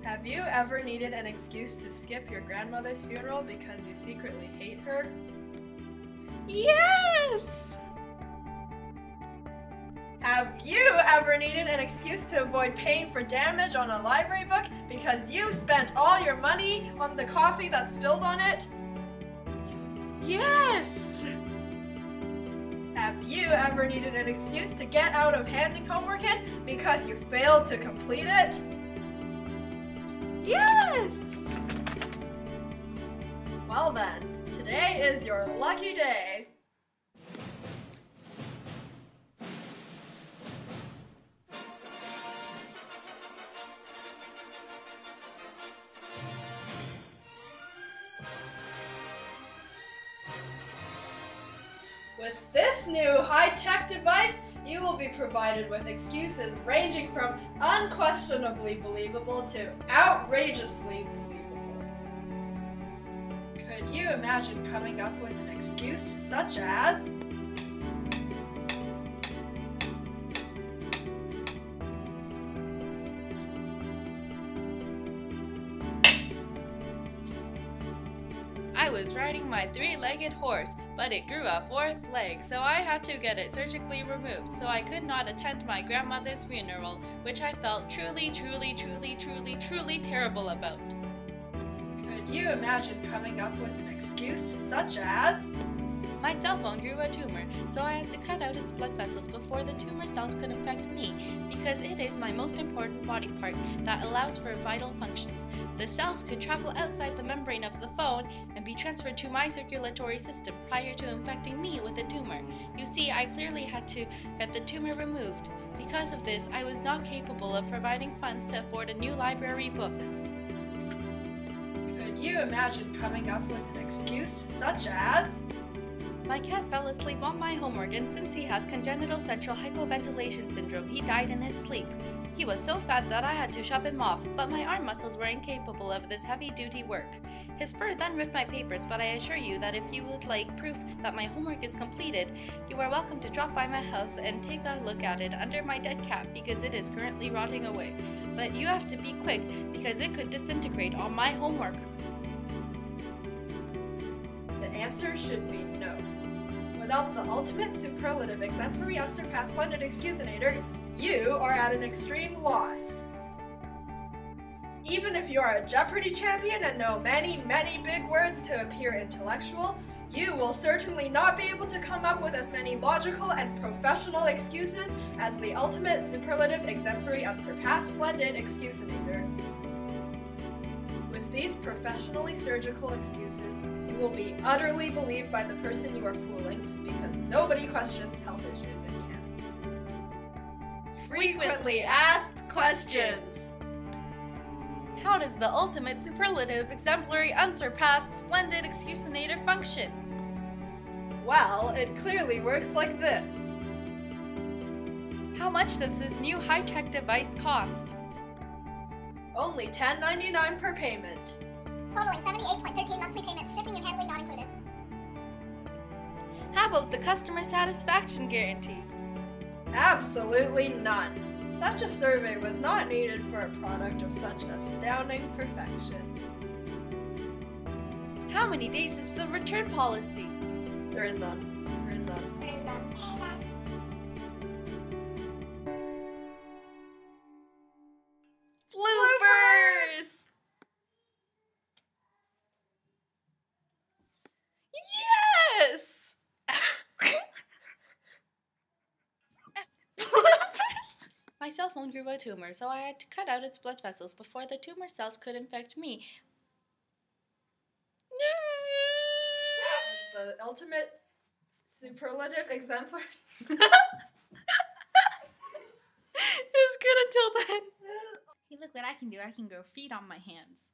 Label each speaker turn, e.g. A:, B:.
A: Have you ever needed an excuse to skip your grandmother's funeral because you secretly hate her?
B: Yes!
A: Have you ever needed an excuse to avoid paying for damage on a library book because you spent all your money on the coffee that spilled on it?
B: Yes!
A: Have you ever needed an excuse to get out of handing homework in because you failed to complete it?
B: Yes!
A: Well then, today is your lucky day. With this new high-tech device, you will be provided with excuses ranging from unquestionably believable to outrageously believable. Could you imagine coming up with an excuse such as,
C: I was riding my three-legged horse, but it grew a fourth leg, so I had to get it surgically removed, so I could not attend my grandmother's funeral, which I felt truly terrible about.
A: could you imagine coming up with an excuse such as,
C: My cell phone grew a tumor, so I had to cut out its blood vessels before the tumor cells could infect me, because it is my most important body part that allows for vital functions. The cells could travel outside the membrane of the phone and be transferred to my circulatory system prior to infecting me with a tumor. You see, I clearly had to get the tumor removed. Because of this, I was not capable of providing funds to afford a new library book.
A: could you imagine coming up with an excuse such as,
C: My cat fell asleep on my homework, and since he has congenital central hypoventilation syndrome, he died in his sleep. He was so fat that I had to shove him off, but my arm muscles were incapable of this heavy-duty work. His fur then ripped my papers, but I assure you that if you would like proof that my homework is completed, you are welcome to drop by my house and take a look at it under my dead cat because it is currently rotting away. But you have to be quick because it could disintegrate on my homework.
A: the answer should be no. Without the ultimate, superlative, exemplary, unsurpassed, splendid excuse-a-nator, you are at an extreme loss. Even if you are a Jeopardy champion and know many big words to appear intellectual, you will certainly not be able to come up with as many logical and professional excuses as the ultimate, superlative, exemplary, unsurpassed, splendid excuse-a-nator. With these professionally surgical excuses, you will be utterly believed by the person you are fooling because nobody questions health issues in camp.
B: Frequently asked questions.
C: How does the ultimate, superlative, exemplary, unsurpassed, splendid excuse-a-nator function?
A: Well, it clearly works like this.
C: How much does this new high-tech device cost?
A: Only $10.99 per payment.
D: Totaling 78.13 monthly payments, shipping and handling not included.
C: How about the customer satisfaction guarantee?
A: Absolutely none. Such a survey was not needed for a product of such astounding perfection.
C: How many days is the return policy?
A: There is none. There is none.
D: There is none.
C: Bloopers!
B: Yes!
C: My cell phone grew a tumor, so I had to cut out its blood vessels before the tumor cells could infect me.
A: As the ultimate, superlative, exemplary.
B: It was good until then.
C: Hey, look what I can do. I can grow feet on my hands.